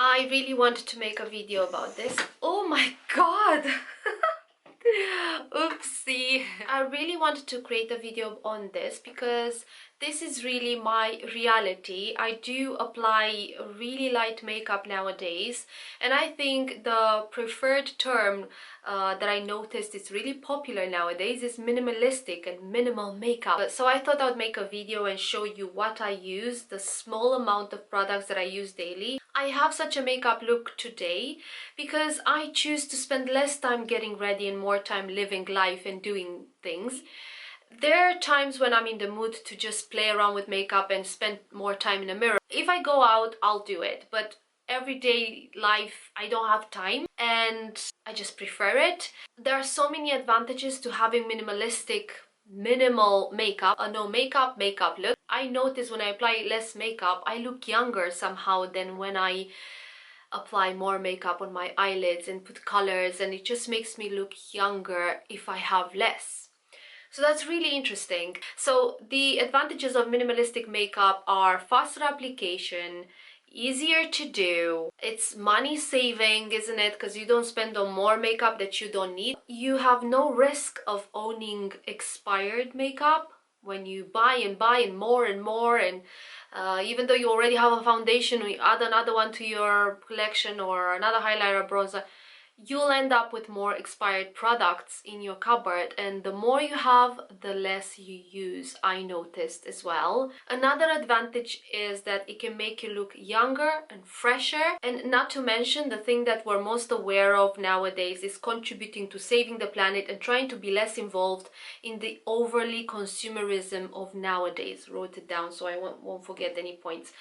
I really wanted to make a video about this. Oh my god! Oopsie. I really wanted to create a video on this because this is really my reality. I do apply really light makeup nowadays, and I think the preferred term that I noticed is really popular nowadays is minimalistic and minimal makeup. So I thought I would make a video and show you what I use, the small amount of products that I use daily. I have such a makeup look today because I choose to spend less time getting ready and more time living life and doing things. There are times when I'm in the mood to just play around with makeup and spend more time in a mirror. If I go out, I'll do it, but everyday life, I don't have time and I just prefer it. There are so many advantages to having minimalistic, minimal makeup, a no makeup look. I notice when I apply less makeup, I look younger somehow than when I apply more makeup on my eyelids and put colors, and it just makes me look younger if I have less. So that's really interesting. So the advantages of minimalistic makeup are faster application, easier to do, it's money saving, isn't it? Because you don't spend on more makeup that you don't need. You have no risk of owning expired makeup when you buy and more and more, and even though you already have a foundation, you add another one to your collection or another highlighter, bronzer, you'll end up with more expired products in your cupboard, and the more you have, the less you use, I noticed as well. Another advantage is that it can make you look younger and fresher, and not to mention the thing that we're most aware of nowadays is contributing to saving the planet and trying to be less involved in the overly consumerism of nowadays. Wrote it down so I won't forget any points.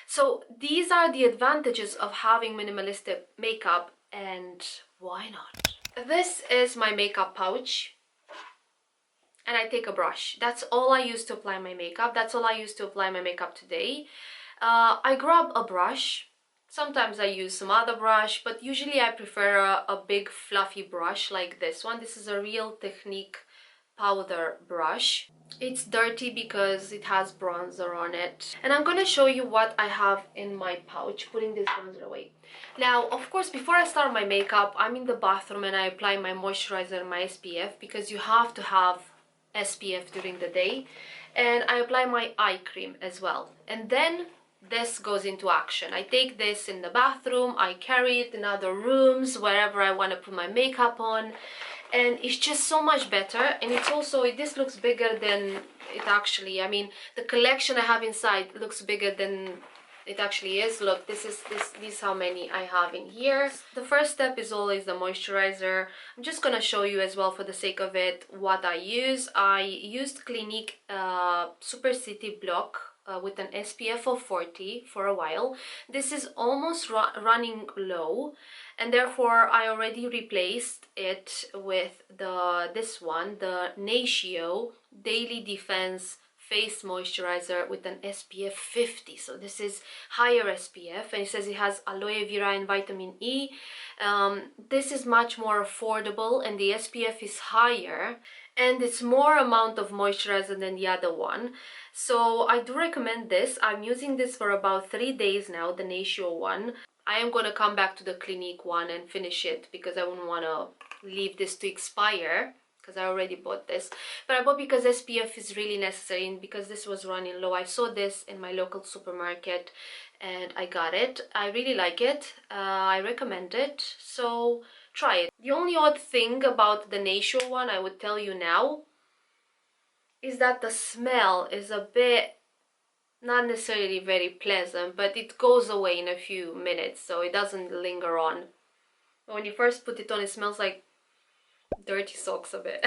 So these are the advantages of having minimalistic makeup, and why not? This is my makeup pouch, and I take a brush. That's all I use to apply my makeup. That's all I use to apply my makeup today. I grab a brush. Sometimes I use some other brush, but usually I prefer a big fluffy brush like this one. This is a Real Technique powder brush. It's dirty because it has bronzer on it, and I'm gonna show you what I have in my pouch, putting this bronzer away. Now, of course, before I start my makeup, I'm in the bathroom and I apply my moisturizer and my SPF, because you have to have SPF during the day, and I apply my eye cream as well, and then this goes into action. I take this in the bathroom, I carry it in other rooms, wherever I want to put my makeup on, and it's just so much better. And it's also, this looks bigger than it actually, I mean, the collection I have inside looks bigger than it actually is. Look, this is how many I have in here. The first step is always the moisturizer. I'm just gonna show you as well, for the sake of it, what I use. I used Clinique Super City Block with an SPF of 40 for a while. This is almost running low, and therefore I already replaced it with this one, the Natio Daily Defense Face Moisturizer with an SPF 50. So this is higher SPF, and it says it has aloe vera and vitamin E. This is much more affordable, and the SPF is higher, and it's more amount of moisturizer than the other one. So I do recommend this. I'm using this for about 3 days now, the Natio one. I am going to come back to the Clinique one and finish it, because I wouldn't want to leave this to expire, because I already bought this. But I bought because SPF is really necessary, and because this was running low. I saw this in my local supermarket and I got it. I really like it. I recommend it, so try it. The only odd thing about the Natio one, I would tell you now, is that the smell is a bit, not necessarily very pleasant, but it goes away in a few minutes, so it doesn't linger on. When you first put it on, it smells like dirty socks a bit.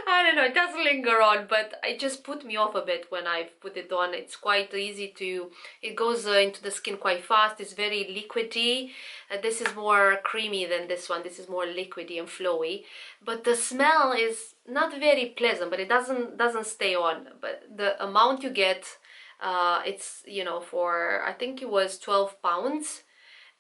I don't know, it does linger on, but it just put me off a bit when I've put it on. It's quite easy to, it goes into the skin quite fast. It's very liquidy. This is more creamy than this one. This is more liquidy and flowy, but the smell is not very pleasant, but it doesn't stay on. But the amount you get, it's, you know, for, I think it was £12,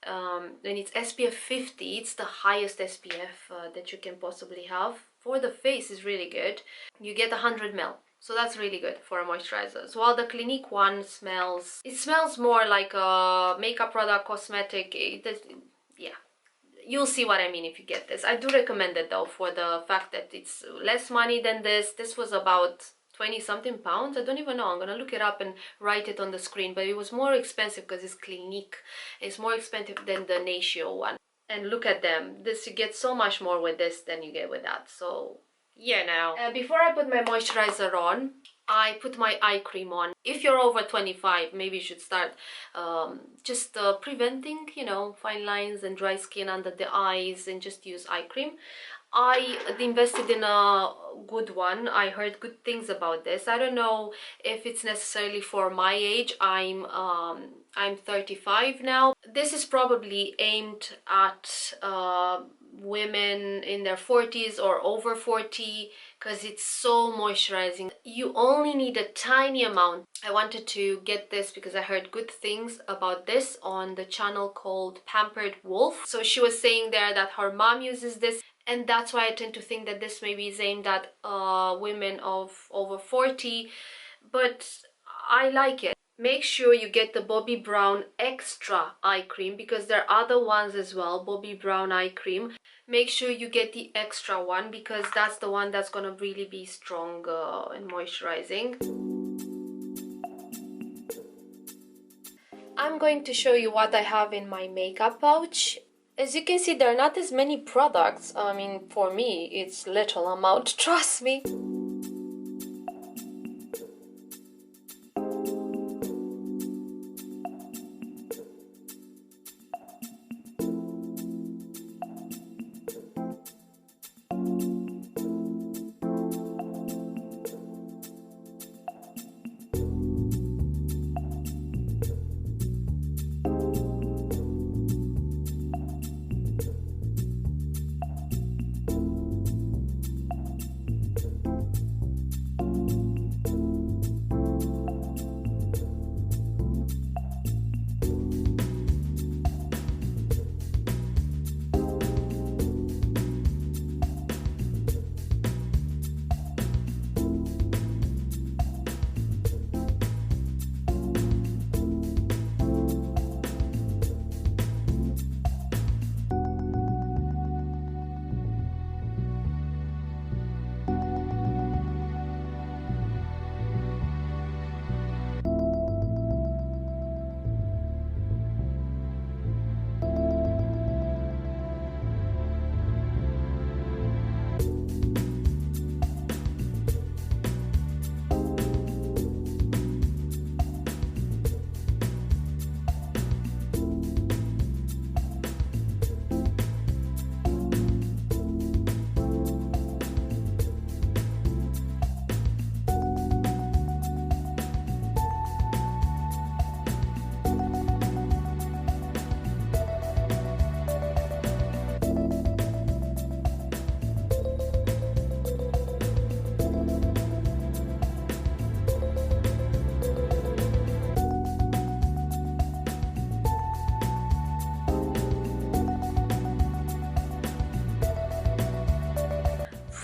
and it's SPF 50. It's the highest SPF that you can possibly have. For the face is really good. You get 100 ml. So that's really good for a moisturizer. So while the Clinique one smells more like a makeup product, cosmetic. Yeah, you'll see what I mean if you get this. I do recommend it though, for the fact that it's less money than this. This was about 20 something pounds. I don't even know, I'm gonna look it up and write it on the screen, but it was more expensive because it's Clinique. It's more expensive than the Natio one. And look at them, this, you get so much more with this than you get with that. So yeah, now before I put my moisturizer on, I put my eye cream on. If you're over 25, maybe you should start just preventing, you know, fine lines and dry skin under the eyes, and just use eye cream. I invested in a good one. I heard good things about this. I don't know if it's necessarily for my age. I'm 35 now. This is probably aimed at women in their 40s or over 40, because it's so moisturizing. You only need a tiny amount. I wanted to get this because I heard good things about this on the channel called Pampered Wolf. So she was saying there that her mom uses this, and that's why I tend to think that this maybe is aimed at women of over 40, but I like it. Make sure you get the Bobbi Brown Extra Eye Cream, because there are other ones as well, Bobbi Brown Eye Cream. Make sure you get the extra one, because that's the one that's gonna really be strong and moisturizing. I'm going to show you what I have in my makeup pouch. As you can see, there are not as many products. I mean, for me, it's little amount, trust me.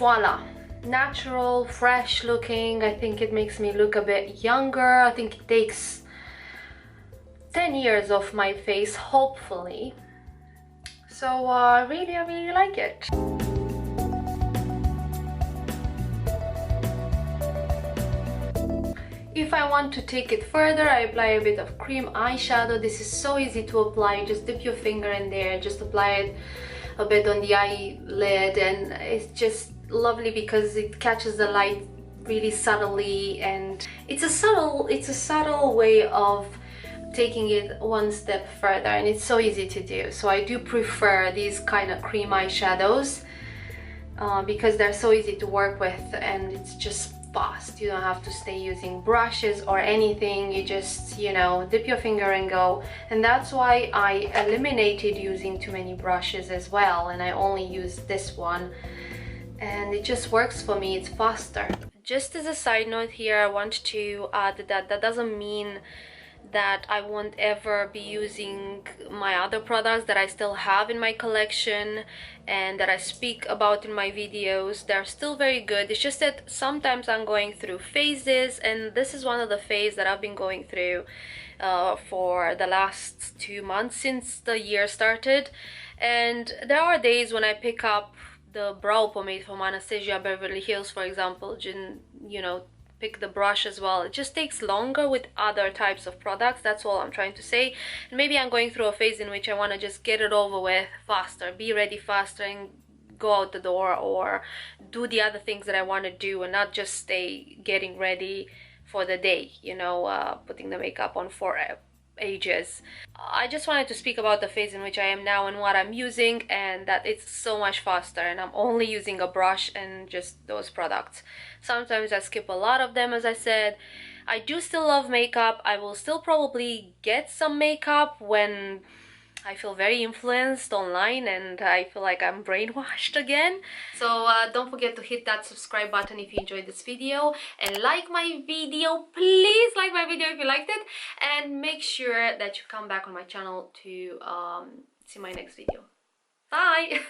Voila, natural, fresh looking. I think it makes me look a bit younger. I think it takes 10 years off my face, hopefully. So I really like it. If I want to take it further, I apply a bit of cream eyeshadow. This is so easy to apply. Just dip your finger in there, just apply it a bit on the eyelid, and it's just lovely because it catches the light really subtly, and it's a subtle way of taking it one step further, and it's so easy to do. So I do prefer these kind of cream eyeshadows because they're so easy to work with, and it's just fast. You don't have to stay using brushes or anything. You just, you know, dip your finger and go. And that's why I eliminated using too many brushes as well, and I only use this one, and it just works for me. It's faster. Just as a side note here, I want to add that that doesn't mean that I won't ever be using my other products that I still have in my collection and that I speak about in my videos. They're still very good. It's just that sometimes I'm going through phases, and this is one of the phases that I've been going through for the last 2 months since the year started. And there are days when I pick up the brow pomade from Anastasia Beverly Hills, for example, you know, pick the brush as well. It just takes longer with other types of products. That's all I'm trying to say. And maybe I'm going through a phase in which I want to just get it over with faster, be ready faster, and go out the door or do the other things that I want to do, and not just stay getting ready for the day, you know, putting the makeup on for ages. I just wanted to speak about the phase in which I am now and what I'm using, and that it's so much faster, and I'm only using a brush and just those products. Sometimes I skip a lot of them, as I said. I do still love makeup. I will still probably get some makeup when I feel very influenced online and I feel like I'm brainwashed again. So don't forget to hit that subscribe button if you enjoyed this video, and like my video. Please like my video if you liked it, and make sure that you come back on my channel to see my next video. Bye!